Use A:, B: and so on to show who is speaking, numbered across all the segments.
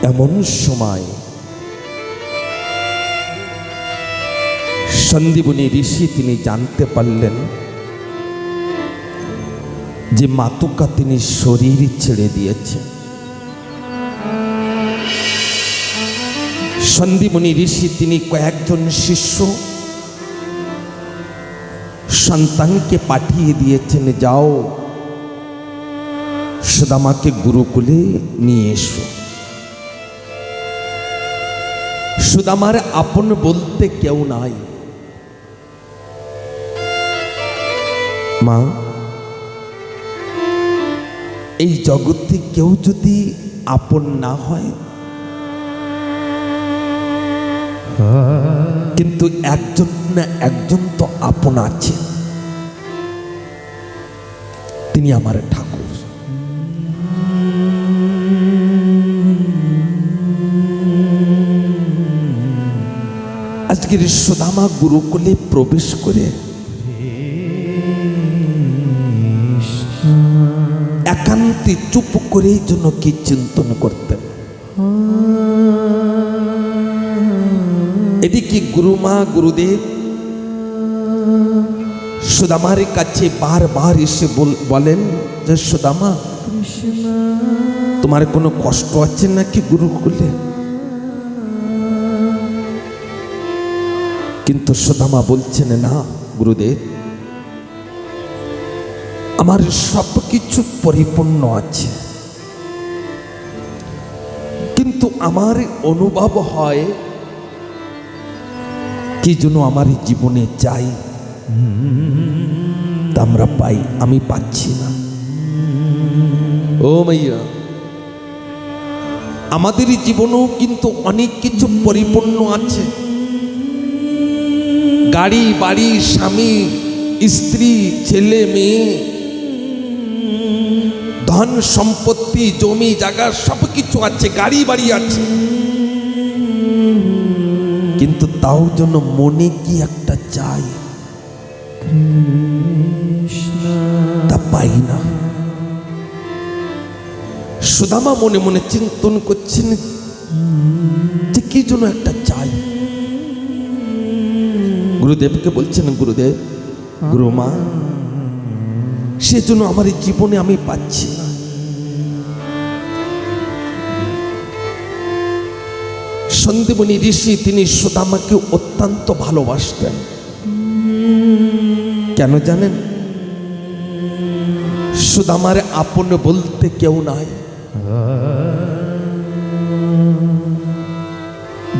A: এমন সময় সন্দীপনী ঋষি তিনি জানতে পারলেন যে মাতুকা তিনি শরীর ছেড়ে দিয়েছে। সন্দীপনী ঋষি তিনি কয়েকজন শিষ্য সন্তানকে পাঠিয়ে দিয়েছেন, যাও সুদামাকে গুরুকুলে নিয়ে এসো। সুদামার আপন বলতে কেউ নাই। মা, এই জগতে কেউ যদি আপন না হয়, কিন্তু একজন না একজন তো আপন আছে, তিনি আমার ঠাকুর। আজকের সুদামা গুরুকুলে প্রবেশ করে একান্তে চুপ করে জন্য কি চিন্তন করতেন। এদিকে গুরুমা গুরুদেব সুদামার কাছে বারবার এসে বলেন যে সুদামা, তোমার কোনো কষ্ট আছে নাকি গুরুকুলে? কিন্তু সুদামা বলছেন, না গুরুদেব, আমার সব কিছু পরিপূর্ণ আছে, কিন্তু আমার অনুভব হয় কি যেন আমার জীবনে চাই, তা আমরা পাই, আমি পাচ্ছি না। ও মাইয়া, আমাদের জীবনেও কিন্তু অনেক কিছু পরিপূর্ণ আছে, গাড়ি বাড়ি, স্বামী স্ত্রী, ছেলে মেয়ে, ধন সম্পত্তি, জমি জায়গা সব কিছু আছে, গাড়ি বাড়ি আছে, কিন্তু তাও যেন মনে কি একটা চাই, তা পাই না। সুদামা মনে মনে চিন্তন করছেন যে কি যেন একটা চাই। গুরুদেবকে বলছেন, গুরুদেব, গুরুমা, সেজন্য আমার জীবনে আমি পাচ্ছি না। সন্দীপনী ঋষি তিনি সুদামাকে অত্যন্ত ভালোবাসতেন। কেন জানেন? সুদামার আপন বলতে কেউ নাই।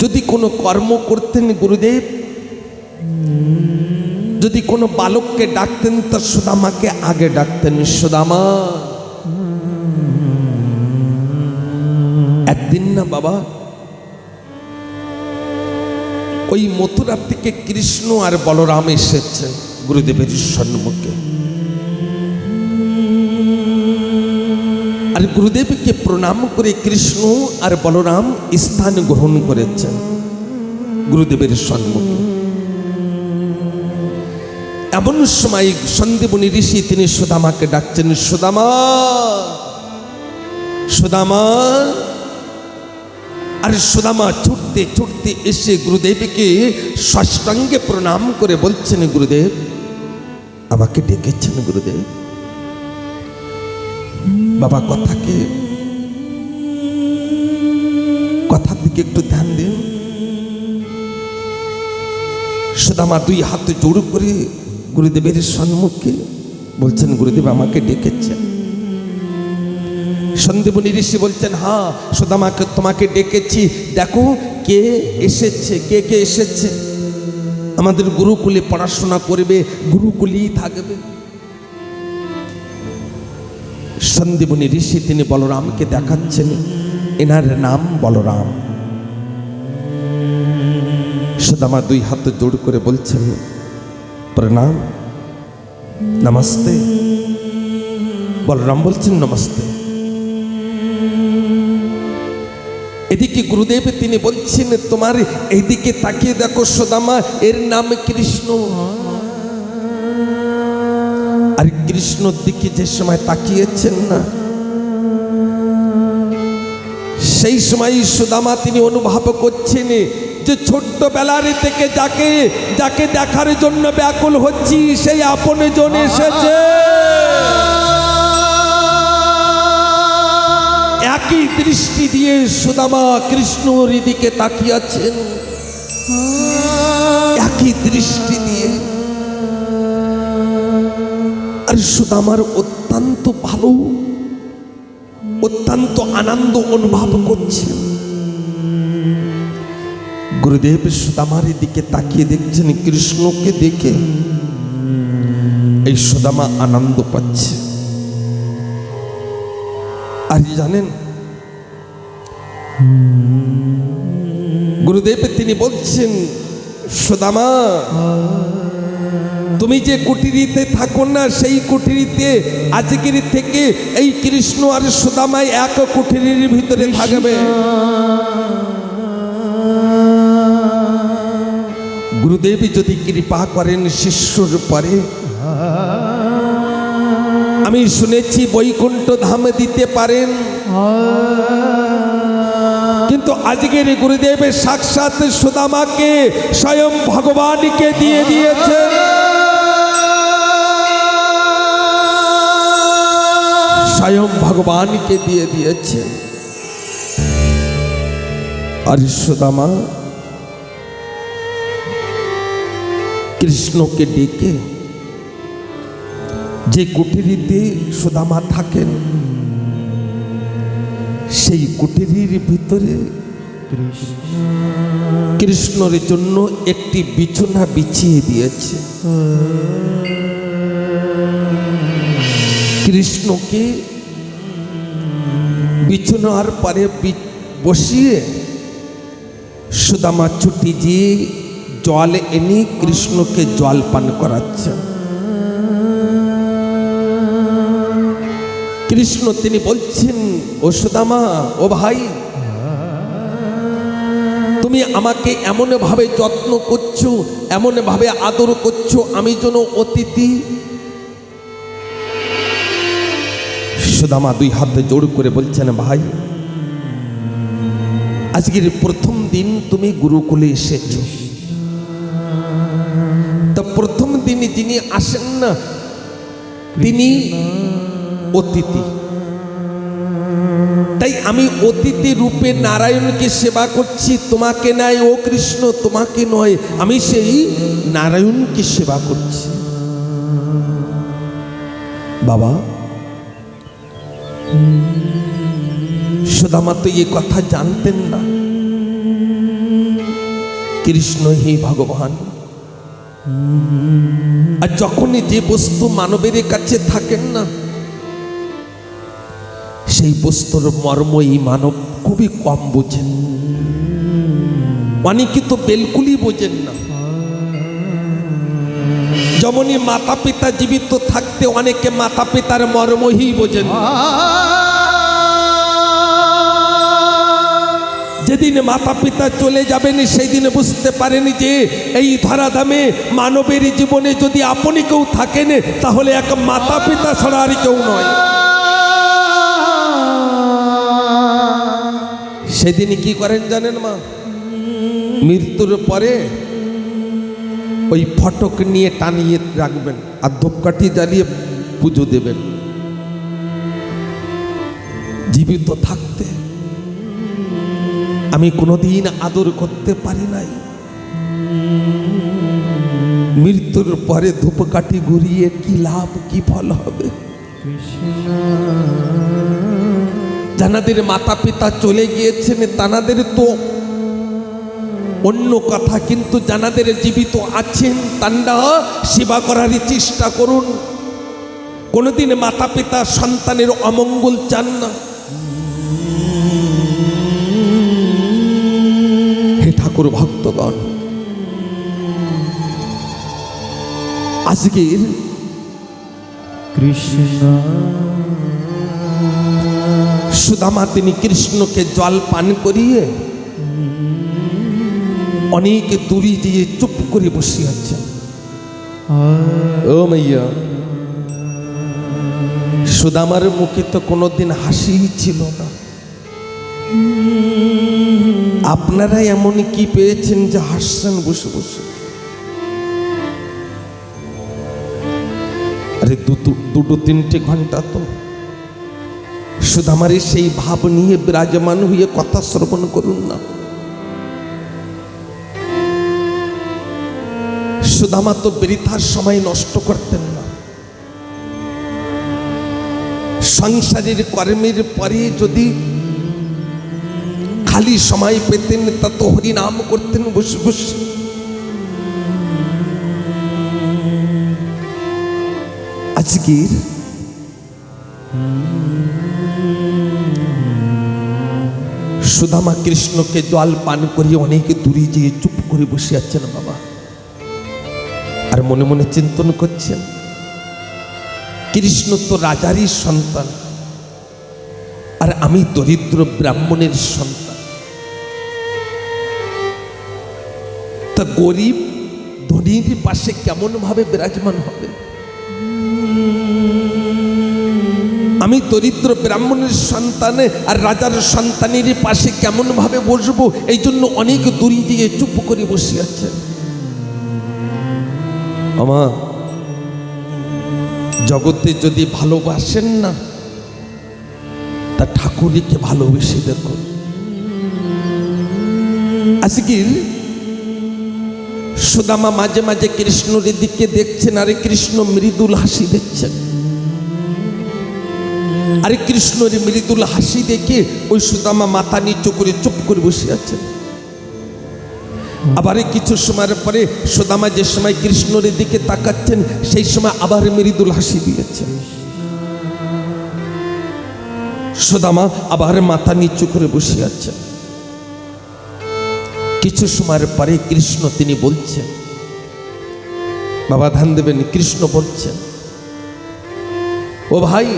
A: যদি কোনো কর্ম করতেন গুরুদেব, যদি কোনো বালককে ডাকতেন তা সুদামাকে আগে ডাকতেন, সুদামা। একদিন না বাবা, ওই মথুরা থেকে কৃষ্ণ আর বলরাম এসেছে গুরুদেবের সম্মুখে, আর গুরুদেবকে প্রণাম করে কৃষ্ণ আর বলরাম স্থান গ্রহণ করেছেন গুরুদেবের সম্মুখে। এমন সময় সন্দীপনী ঋষি তিনি সুদামাকে ডাকছেন, সুদামা, সুদামা। আর সুদামা ছুটতে ছুটতে এসে গুরুদেবকে সাষ্টাঙ্গে প্রণাম করে বলছেন, গুরুদেব, আমাকে ডেকেছেন গুরুদেব। বাবা, কথার দিকে একটু ধ্যান দিন। সুদামা দুই হাত জোড় করে গুরুদেবের সম্মুখে বলছেন, গুরুদেব আমাকে ডেকেছেন। সন্দীপনী ঋষি বলছেন, হ্যাঁ সুদামাকে তোমাকে ডেকেছি, দেখো কে এসেছে, কে কে এসেছে, আমাদের গুরুকুলে পড়াশোনা করবে, গুরুকুলেই থাকবে। সন্দীপনী ঋষি তিনি বলরামকে দেখাচ্ছেন, এনার নাম বলরাম। সুদামা দুই হাত জোড় করে বলছেন, প্রণাম, নমস্তে। বলরাম বলছেন, নমস্তে। এদিকে গুরুদেব তিনি বলছেন, তোমার এইদিকে তাকিয়ে দেখো সুদামা, এর নাম কৃষ্ণ। আর কৃষ্ণর দিকে যে সময় তাকিয়েছেন না, সেই সময় সুদামা তিনি অনুভব করছেন যে ছোট্টবেলার থেকে যাকে যাকে দেখার জন্য ব্যাকুল হচ্ছি সেই আপনজন এসেছে। একই দৃষ্টি দিয়ে সুদামা কৃষ্ণর দিকে তাকিয়ে আছেন, একই দৃষ্টি দিয়ে। আর সুদামার অত্যন্ত ভালো, অত্যন্ত আনন্দ অনুভব করছেন। গুরুদেব সুদামার দিকে তাকিয়ে দেখছেন, কৃষ্ণকে দেখে এই সুদামা আনন্দ পাচ্ছে। আর জানেন গুরুদেব তিনি বলছেন, সুদামা তুমি যে কুটিরিতে থাকো না, সেই কুটিরিতে আজকের থেকে এই কৃষ্ণ আর সুদামা এক কুটিরির ভিতরে থাকবে। গুরুদেব যদি কৃপা করেন শিষ্যর পরে, আমি শুনেছি বৈকুণ্ঠ ধাম দিতে পারেন, কিন্তু আজকের গুরুদেব সাক্ষাৎ সুদামাকে স্বয়ং ভগবানকে দিয়ে দিয়েছে। স্বয়ং ভগবানকে দিয়ে দিয়েছে। আর সুদামা কৃষ্ণকে ডেকে যে কুটিরিতে সুদামা থাকেন, সেই কুটিরির ভিতরে কৃষ্ণের জন্য একটি বিছানা বিছিয়ে দিয়েছে। কৃষ্ণকে বিছানার পরে বসিয়ে সুদামা ছুটি দিয়ে জল এনে কৃষ্ণকে জল পান করাচ্ছে। কৃষ্ণ তিনি বলছেন, ও সুদামা, ও ভাই, তুমি আমাকে এমন ভাবে যত্ন করছো, এমন ভাবে আদর করছো, আমি যেন অতিথি। সুদামা দুই হাতে জোড় করে বলছেন, ভাই, আজকের প্রথম দিন তুমি গুরুকুলে এসেছো। তা প্রথম দিন যিনি আসেন না, তিনি অতিথি। তাই আমি অতিথি রূপে নারায়ণকে সেবা করছি, তোমাকে নয় ও কৃষ্ণ, তোমাকে নয়, আমি সেই নারায়ণকে সেবা করছি। বাবা, সুদামা তো এ কথা জানতেন না। কৃষ্ণ হি ভগবান। আর যখনই যে বস্তু মানবের কাছে থাকেন না, সেই বস্তুর মর্ম এই মানব খুবই কম বোঝেন। অনেকে তো বিলকুলই বোঝেন না। যেমনই মাতা পিতা জীবিত থাকতে অনেকে মাতা পিতার মর্মই বোঝেন। যেদিন মাতা পিতা চলে যাবেন সেই দিন বুঝতে পারেনি যে এই ধরাধামে মানবের জীবনে যদি আপনি কেউ থাকেন তাহলে এক মাতা পিতা ছাড়া আর কেউ নয়। সেদিন কি করেন জানেন মা? মৃত্যুর পরে ওই ফটক নিয়ে টানিয়ে রাখবেন আর ধূপকাঠি জ্বালিয়ে পুজো দেবেন। জীবিত থাকতে আমি কোনোদিন আদর করতে পারি নাই। মৃত্যুর পরে ধূপকাঠি ঘুরিয়ে কি লাভ, কি ফল হবে? যাদের মাতা পিতা চলে গিয়েছেন তাদের তো অন্য কথা, কিন্তু যাদের জীবিত আছেন তারা সেবা করার চেষ্টা করুন। কোনোদিন মাতা পিতা সন্তানের অমঙ্গল চান না। হে ঠাকুর ভক্তগণ, আজকের
B: কৃষ্ণ
A: সুদামা তিনি কৃষ্ণকে জল পান করিয়ে অনেক দূরে দিয়ে চুপ করে বসে আছেন। ও মাইয়া, সুদামার মুখে তো কোনোদিন হাসি ছিল না। আপনারা এমন কি পেয়েছেন যে হাসছেন বসে বসে? আরে দুটো তিনটে ঘন্টা তো সুদামার সেই ভাব নিয়ে বিরাজমান হয়ে কথা শ্রবণ করুন না। সুদামা তো বৃথার সময় নষ্ট করতেন না। সংসারের কর্মের পরে যদি খালি সময় পেতেন তা তো হরিনাম করতেন বসে বসে। আজকের সুদামা কৃষ্ণকে জল পান করিয়ে অনেকে দূরে যেয়ে চুপ করে বসে আছেন বাবা, আর মনে মনে চিন্তন করছেন কৃষ্ণ তো রাজারই সন্তান, আর আমি দরিদ্র ব্রাহ্মণের সন্তান। তা গরিব ধনীর পাশে কেমন ভাবে বিরাজমান হবে? আমি দরিদ্র ব্রাহ্মণের সন্তানে আর রাজার সন্তানের পাশে কেমন ভাবে বসবো? এই জন্য অনেক দূরে দিয়ে চুপ করে বসে আছেন। আমার জগতে যদি ভালোবাসেন না, তা ঠাকুরকে ভালোবেসে দেখুন। আজকে সুদামা মাঝে মাঝে কৃষ্ণের দিকে দেখছেন, আরে কৃষ্ণ মৃদুল হাসি দিচ্ছেন। আরে কৃষ্ণের মৃদুল হাসি দেখে ওই সুদামা মাথা নিচু করে চুপ করে বসে আছেন। আবার কিছু সময়ের পরে সুদামা যে সময় কৃষ্ণের দিকে তাকাচ্ছেন, সেই সময় আবার মৃদুল হাসি দিয়েছেন। সুদামা আবার মাথা নিচু করে বসে আছেন। কিছু সময়ের পরে কৃষ্ণ তিনি বলছেন, বাবা ধ্যান দেবেন, কৃষ্ণ বলছেন, ও ভাই,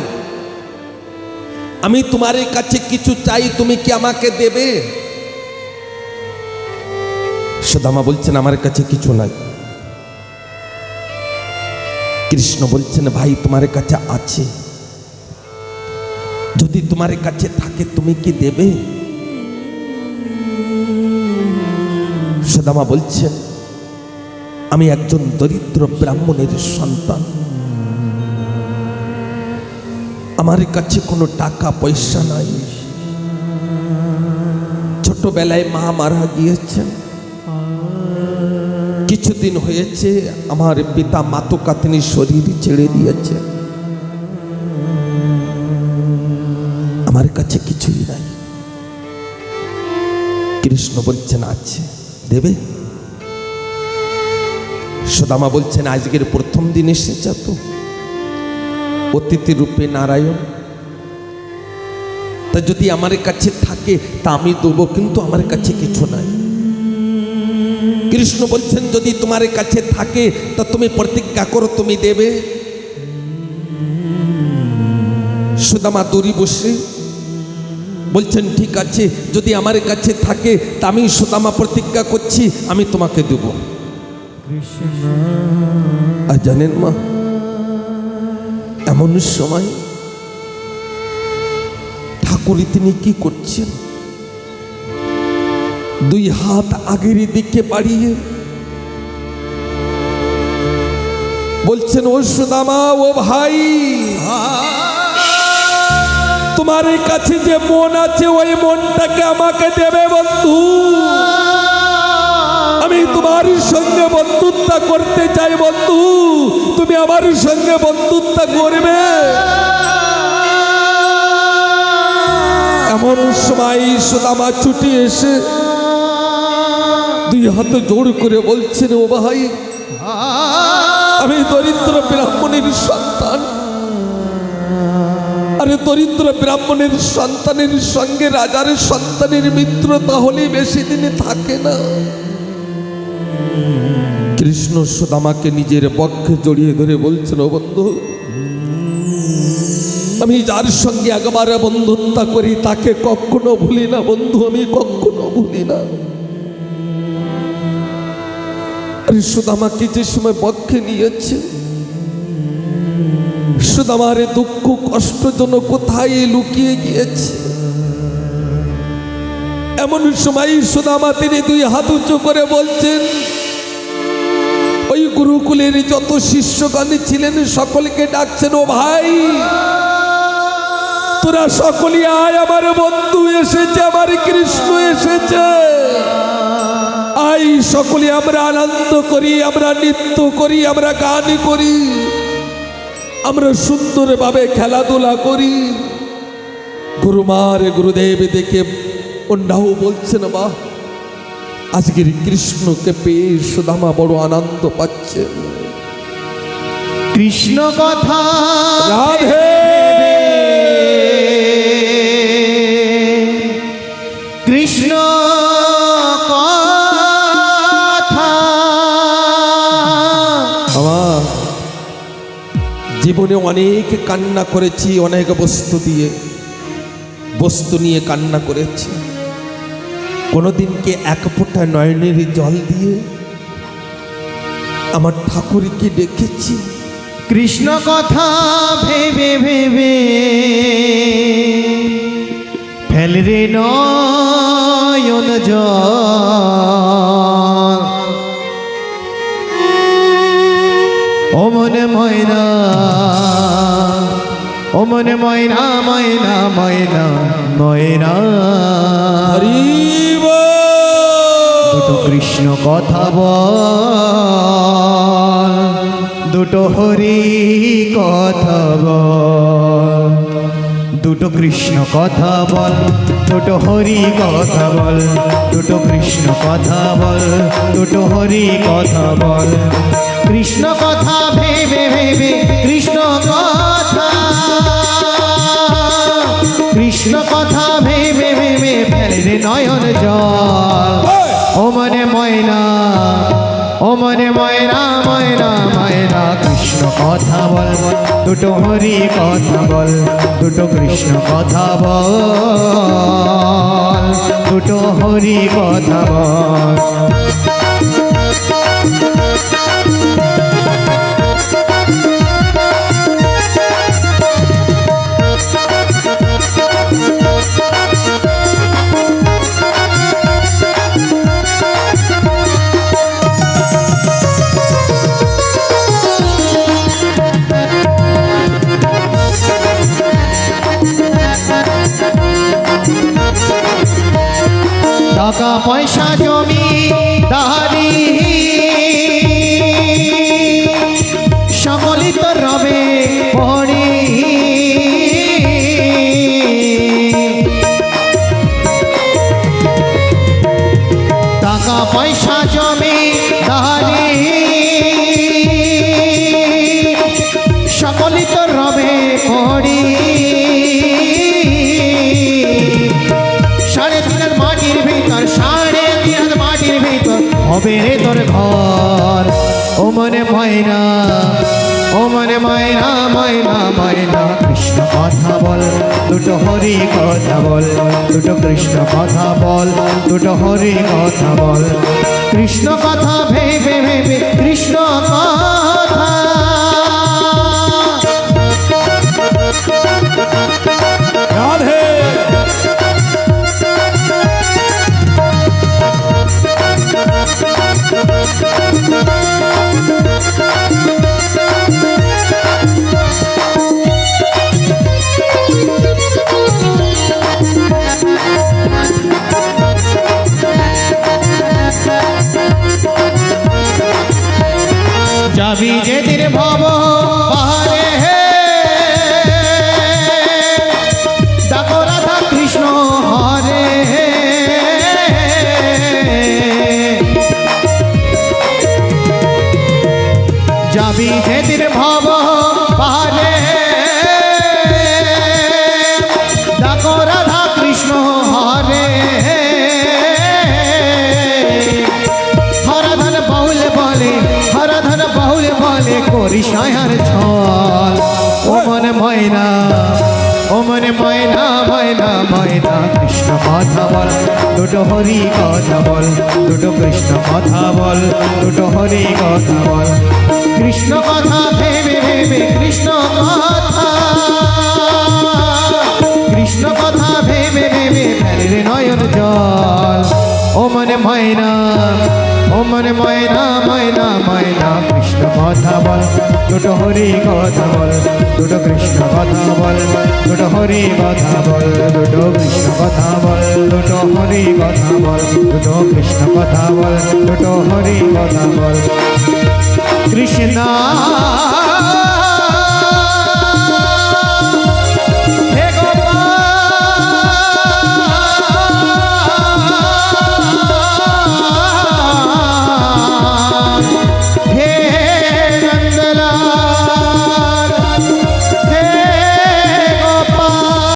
A: আমি তোমার কাছে কিছু চাই, তুমি কি আমাকে দেবে? সুদামা বলছেন, আমার কাছে কিছু নাই। কৃষ্ণ বলছেন, ভাই তোমার কাছে আছে, যদি তোমার কাছে থাকে তুমি কি দেবে? সুদামা বলছেন, আমি একজন দরিদ্র ব্রাহ্মণের সন্তান, আমার কাছে কোনো টাকা পয়সা নাই। ছোটবেলায় মা মারা গিয়েছেন, কিছুদিন হয়েছে আমার পিতা মাতুকা তিনি শরীর ছেড়ে দিয়েছে, আমার কাছে কিছুই নাই। কৃষ্ণ বলছেন, আছে, দেবে? সুদামা বলছেন, আজকের প্রথম দিন এসেছে তো, অতিথি রূপে নারায়ণ, তা যদি আমার কাছে থাকে তা আমি দেবো, কিন্তু আমার কাছে কিছু নাই। কৃষ্ণ বলছেন, যদি তোমার কাছে থাকে তা তুমি প্রতিজ্ঞা করো তুমি দেবে। সুদামা দূরে বসে বলছেন, ঠিক আছে, যদি আমার কাছে থাকে তা আমি সুদামা প্রতিজ্ঞা করছি আমি তোমাকে দেব। আর জানেন মা, এমন সময় ঠাকুর তিনি কি করছেন, দুই হাত আগের দিকে বাড়িয়ে বলছেন, ও সুদামা, ও ভাই, তোমার কাছে যে মন আছে ওই মনটাকে আমাকে দেবে বন্ধু। আমি তোমার সঙ্গে বন্ধুত্ব করতে চাই বন্ধু, তুমি আমার সঙ্গে বন্ধুত্ব করবে। এমন সময় সুদামা ছুটি এসে দুই হাত জোড় করে বলছেন, ও ভাই, আমি দরিদ্র ব্রাহ্মণের সন্তান, আরে দরিদ্র ব্রাহ্মণের সন্তানের সঙ্গে রাজার সন্তানের মিত্রতা হলে বেশি দিনে থাকে না। কৃষ্ণ সুদামাকে নিজের বক্ষে জড়িয়ে ধরে বলছেন, ও বন্ধু, আমি যার সঙ্গে একবার বন্ধুত্ব করি তাকে কখনো ভুলি না বন্ধু, আমি কখনো ভুলি না। আরে সুদামাকে যে সময় বক্ষে নিয়েছে, সুদামার দুঃখ কষ্ট যেন কোথায় লুকিয়ে গিয়েছে। এমন সময় সুদামা তিনি দুই হাত উঁচু করে বলছেন, ওই গুরুকুলের যত শিষ্যগণ ছিলেন সকলকে ডাকছেন, ও ভাই তোরা সকলে আয়, আমার বন্ধু এসেছে, আমার কৃষ্ণ এসেছে, আই সকলে আমরা আনন্দ করি, আমরা নৃত্য করি, আমরা গান করি, আমরা সুন্দরভাবে খেলাধুলা করি। গুরুমার গুরুদেব দেখে অন্যাও বলছেন, বা আজকের কৃষ্ণকে পেয়ে সুদামা বড় আনন্দ পাচ্ছেন।
B: কৃষ্ণ কথা
A: রাধে
B: কৃষ্ণ কথা।
A: আমার জীবনে অনেক কান্না করেছি, অনেক বস্তু নিয়ে কান্না করেছি। কোনোদিনকে এক ফোঁটা নয়নের জল দিয়ে আমার ঠাকুরকে ডেকেছি।
B: কৃষ্ণ কথা ভেবে ভেবে ফেল রে নয়ন জল। ও মনে ময়না, ও মনে ময়না, ময়না ময়না ময়না।
A: হরিব
B: দুটো কৃষ্ণ কথা বল, দুটো হরি কথা বল। দুটো কৃষ্ণ কথা বল, দুটো হরি কথা বল। দুটো কৃষ্ণ কথা বল, দুটো হরি কথা বল। কৃষ্ণ কথা ভেবে ভেবে কৃষ্ণ কথা, কৃষ্ণ কথা ভেবে ভেবে ফেলে রে নয়ন জল। ও মনে ময়না, ও মনে ময়না, ময়না ময়না। কৃষ্ণ কথা বল, দুটো হরি কথা বল। দুটো কৃষ্ণ কথা বল, দুটো হরি কথা বল। টাকা পয়সা জমি দাহারি সকলই তো রবে পড়ি। টাকা পয়সা জমি দাহারি সকলই তো রবে পড়ি। সাড়ে তিনের মাটির ভিতর, সাড়ে তিনের মাটির ভিতর হবে রে তোর ঘর। ও মনে ময়না, ও মনে ময়না, ময়না ময়না। কৃষ্ণ কথা বল, দুটো হরি কথা বল। দুটো কৃষ্ণ কথা বল, দুটো হরি কথা বল। কৃষ্ণ কথা ভেবে ভেবে কৃষ্ণ কথা।
A: রাধে
B: যাবি যেদিন ভব পাহাড়ে, ডাকো রাধা কৃষ্ণ হরে। যাবি যেদিন ভব পাহাড়ে, ডাকো রাধা কৃষ্ণ হরে। হরধন বাউল বলে, হরধন বাউল বলে করি সায়ার ছল। ও মনে ময়না, ও মনে ময়না, ময়না ময়না। কৃষ্ণ কথা বল, দুটো হরি কথা বল। দুটো কৃষ্ণ কথা বল, দুটো হরি কথা বল। কৃষ্ণ কথা ভেবে ভেবে কৃষ্ণ কথা, কৃষ্ণ কথা ভেবে ভেবে ফেলে রে নয় নয়ন জল ও মনে ময়না ও মনে ময়না ময়না ময়না কৃষ্ণ কথা বল দুটো হরি কথা বল দুটো কৃষ্ণ কথা বল দুটো হরি কথা বল দুটো কৃষ্ণ কথা বল দুটো হরি কথা বল দুটো কৃষ্ণ কথা বল দুটো হরি কথা বল কৃষ্ণ